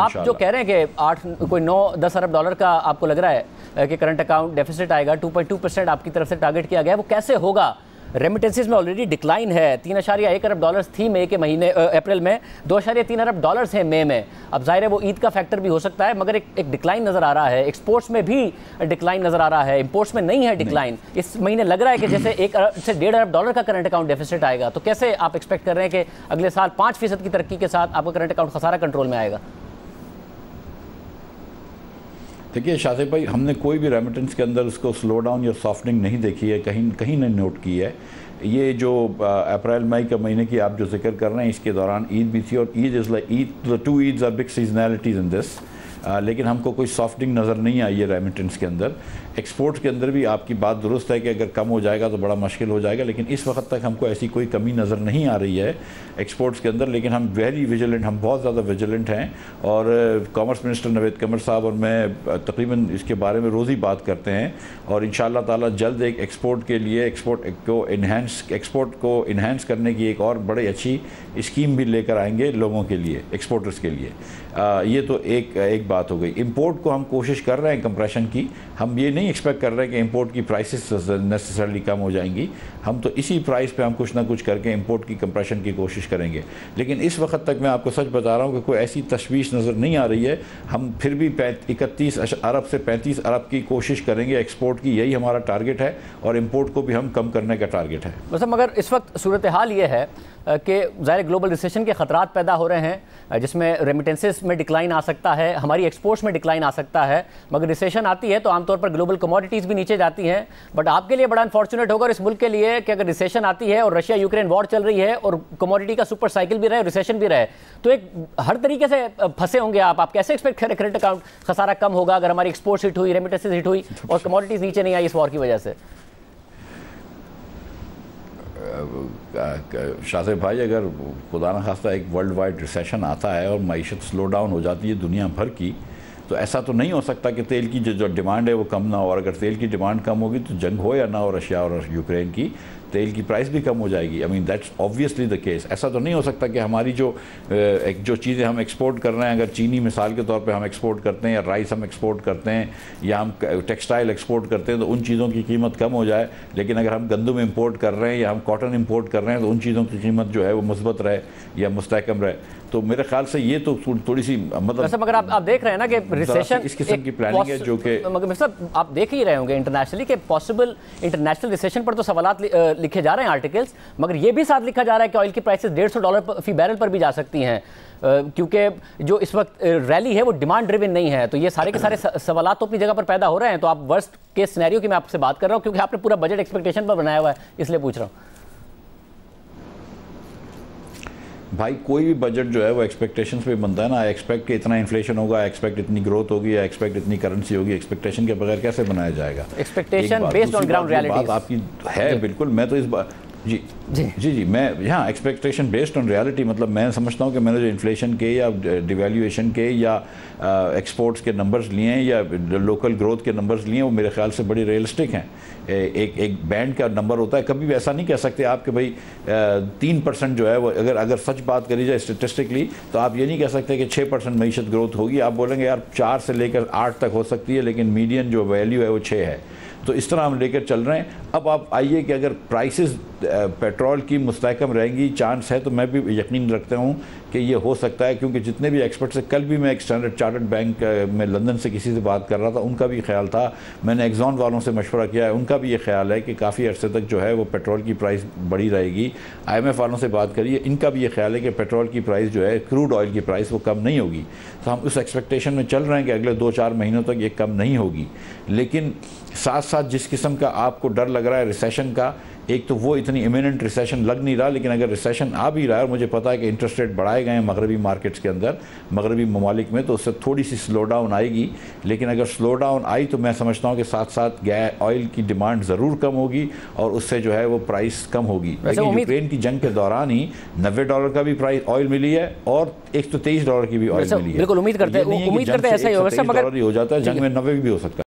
आप जो कह रहे हैं कि 9-10 अरब डॉलर का आपको लग रहा है कि करंट अकाउंट डेफिसिट आएगा, 2.2% आपकी तरफ से टारगेट किया गया है, वो कैसे होगा? रेमिटेंसेस में ऑलरेडी डिक्लाइन है, 3.1 अरब डॉलर्स थी मई के महीने अप्रैल में, 2.3 अरब डॉलर्स है मई में। अब जाहिर है वो ईद का फैक्टर भी हो सकता है, मगर एक डिक्लाइन नज़र आ रहा है। एक्सपोर्ट्स में भी डिक्लाइन नज़र आ रहा है, इंपोर्ट्स में नहीं है डिक्लाइन। इस महीने लग रहा है कि जैसे 1 अरब से 1.5 अरब डॉलर का करंट अकाउंट डेफिसिट आएगा। तो कैसे आप एक्सपेक्ट कर रहे हैं कि अगले साल 5% की तरक्की के साथ आपका करंट अकाउंट खसारा कंट्रोल में आएगा? देखिए शासिब भाई, हमने कोई भी रेमिटेंस के अंदर उसको स्लो डाउन या सॉफ्टनिंग नहीं देखी है, कहीं नहीं नोट की है। ये जो अप्रैल मई के महीने की आप जो जिक्र कर रहे हैं, इसके दौरान ईद भी थी, और Eid is like Eid, two Eids are big seasonalities in this. लेकिन हमको कोई सॉफ्टनिंग नज़र नहीं आई है रेमिटेंस के अंदर। एक्सपोर्ट्स के अंदर भी आपकी बात दुरुस्त है कि अगर कम हो जाएगा तो बड़ा मुश्किल हो जाएगा, लेकिन इस वक्त तक हमको ऐसी कोई कमी नज़र नहीं आ रही है एक्सपोर्ट्स के अंदर। लेकिन हम वेरी विजिलेंट, हम बहुत ज़्यादा विजिलेंट हैं, और कॉमर्स मिनिस्टर नवेद कमर साहब और मैं तकरीबन इसके बारे में रोज़ ही बात करते हैं, और इंशाअल्लाह ताला जल्द एक एक्सपोर्ट के लिए एक्सपोर्ट को इन्हेंस करने की एक और बड़ी अच्छी स्कीम भी लेकर आएंगे लोगों के लिए, एक्सपोर्टर्स के लिए। ये तो एक बात हो गई। इंपोर्ट को हम कोशिश कर रहे हैं कंप्रेशन की, हम ये नहीं एक्सपेक्ट कर रहे हैं कि इंपोर्ट की प्राइसेस नेसेसरली कम हो जाएंगी। हम तो इसी प्राइस पे हम कुछ ना कुछ करके इंपोर्ट की कंप्रेशन की कोशिश करेंगे। लेकिन इस वक्त तक मैं आपको सच बता रहा हूँ कि कोई ऐसी तशवीश नज़र नहीं आ रही है। हम फिर भी 31 अरब से 35 अरब की कोशिश करेंगे एक्सपोर्ट की, यही हमारा टारगेट है, और इंपोर्ट को भी हम कम करने का टारगेट है। मतलब मगर इस वक्त सूरत हाल ये है कि ज़ाहिर ग्लोबल रिसेशन के ख़तरात पैदा हो रहे हैं, जिसमें रेमिटेंसेस में डिक्लाइन आ सकता है, हमारी एक्सपोर्ट्स में डिक्लाइन आ सकता है। मगर रिसेशन आती है तो आमतौर पर ग्लोबल कमोडिटीज़ भी नीचे जाती हैं। बट आपके लिए बड़ा अनफॉर्चुनेट होगा और इस मुल्क के लिए कि अगर रिसेशन आती है और रशिया यूक्रेन वॉर चल रही है और कमोडिटी का सुपर साइकिल भी रहे, रिसेशन भी रहे, तो एक हर तरीके से फंसे होंगे आप कैसे एक्सपेक्ट करें करंट अकाउंट खसारा कम होगा अगर हमारी एक्सपोर्ट्स हिट हुई, रेमिटेंसेस हिट हुई और कमोडिटीज़ नीचे नहीं आई इस वॉर की वजह से? शासिब भाई, अगर खुदा न खास्ता एक वर्ल्ड वाइड रिसेशन आता है और मईशत स्लो डाउन हो जाती है दुनिया भर की, तो ऐसा तो नहीं हो सकता कि तेल की जो डिमांड है वो कम ना हो। और अगर तेल की डिमांड कम होगी तो जंग हो या ना हो रशिया और यूक्रेन की, तेल की प्राइस भी कम हो जाएगी। I mean that's obviously the case. ऐसा तो नहीं हो सकता कि हमारी जो चीज़ें हम एक्सपोर्ट कर रहे हैं, अगर चीनी मिसाल के तौर पे हम एक्सपोर्ट करते हैं, या राइस हम एक्सपोर्ट करते हैं, या हम टेक्सटाइल एक्सपोर्ट करते हैं, तो उन चीज़ों की कीमत कम हो जाए। लेकिन अगर हम गंदम इंपोर्ट कर रहे हैं या हम कॉटन इंपोर्ट कर रहे हैं, तो उन चीज़ों की कीमत जो है वो मुस्बत रहे या मुस्तहकम रहे। तो मेरे ख्याल से ये तो थोड़ी सी मतलब मगर आप देख रहे हैं ना कि रिसेशन इस किस्म की प्लानिंग है जो कि मगर सब आप देख ही रहे होंगे इंटरनेशनली के पॉसिबल इंटरनेशनल रिसेशन पर तो सवालात लिखे जा रहे हैं आर्टिकल्स, मगर ये भी साथ लिखा जा रहा है कि ऑयल की प्राइसेस $150 फी बैरल पर भी जा सकती हैं, क्योंकि जो इस वक्त रैली है वो डिमांड ड्रिवन नहीं है। तो ये सारे के सारे सवालात तो अपनी जगह पर पैदा हो रहे हैं। तो आप वर्स्ट केस सिनेरियो की मैं आपसे बात कर रहा हूँ, क्योंकि आपने पूरा बजट एक्सपेक्टेशन पर बनाया हुआ है, इसलिए पूछ रहा हूँ। भाई कोई भी बजट जो है वो एक्सपेक्टेशंस पे बनता है ना। आई एक्सपेक्ट कि इतना इन्फ्लेशन होगा, आई एक्सपेक्ट इतनी ग्रोथ होगी, आई एक्सपेक्ट इतनी करेंसी होगी। एक्सपेक्टेशन के बगैर कैसे बनाया जाएगा? Expectation based on ground reality बात आपकी है बिल्कुल। मैं तो इस बात जी मैं यहाँ एक्सपेक्टेशन बेस्ड ऑन रियलिटी, मतलब मैं समझता हूँ कि मैंने जो इन्फ्लेशन के या डिवैल्यूएशन के या एक्सपोर्ट्स के नंबर्स लिए हैं या लोकल ग्रोथ के नंबर्स लिए हैं, वो मेरे ख्याल से बड़ी रियलिस्टिक हैं। एक बैंड का नंबर होता है, कभी भी ऐसा नहीं कह सकते आप कि भाई 3% जो है वो अगर सच बात करी जाए स्टेटिस्टिकली, तो आप ये नहीं कह सकते कि 6% मईशत ग्रोथ होगी। आप बोलेंगे यार 4 से लेकर 8 तक हो सकती है, लेकिन मीडियन जो वैल्यू है वो 6 है। तो इस तरह हम लेकर चल रहे हैं। अब आप आइए कि अगर प्राइसेस पेट्रोल की मुस्तहकम रहेंगी, चांस है, तो मैं भी यकीन रखता हूँ कि ये हो सकता है, क्योंकि जितने भी एक्सपर्ट्स हैं, कल भी मैं एक स्टैंडर्ड चार्टर्ड बैंक में लंदन से किसी से बात कर रहा था, उनका भी ख्याल था, मैंने एक्सॉन वालों से मशवरा किया है, उनका भी ये ख्याल है कि काफ़ी अर्से तक जो है वो पेट्रोल की प्राइस बढ़ी रहेगी। IMF वालों से बात करिए, इनका भी ये ख्याल है कि पेट्रोल की प्राइस जो है, क्रूड ऑयल की प्राइस, वो कम नहीं होगी। तो हम उस एक्सपेक्टेशन में चल रहे हैं कि अगले 2-4 महीनों तक ये कम नहीं होगी। लेकिन साथ साथ जिस किस्म का आपको डर लग रहा है रिसेशन का, एक तो वो इतनी इमिनेंट रिसेशन लग नहीं रहा, लेकिन अगर रिसेशन आ भी रहा है और मुझे पता है कि इंटरेस्ट रेट बढ़ाए गए हैं मगरबी मार्केट्स के अंदर, मगरबी ममालिक में, तो उससे थोड़ी सी स्लो डाउन आएगी। लेकिन अगर स्लो डाउन आई तो मैं समझता हूँ कि साथ साथ ऑयल की डिमांड ज़रूर कम होगी और उससे जो है वो प्राइस कम होगी। लेकिन यूक्रेन की जंग के दौरान ही $90 का भी प्राइस ऑयल मिली है और $123 की भी ऑयल मिली है। बिल्कुल उम्मीद करते हैं ऐसा ही होगा, हो जाता है, जंग में 90 भी हो सकता है।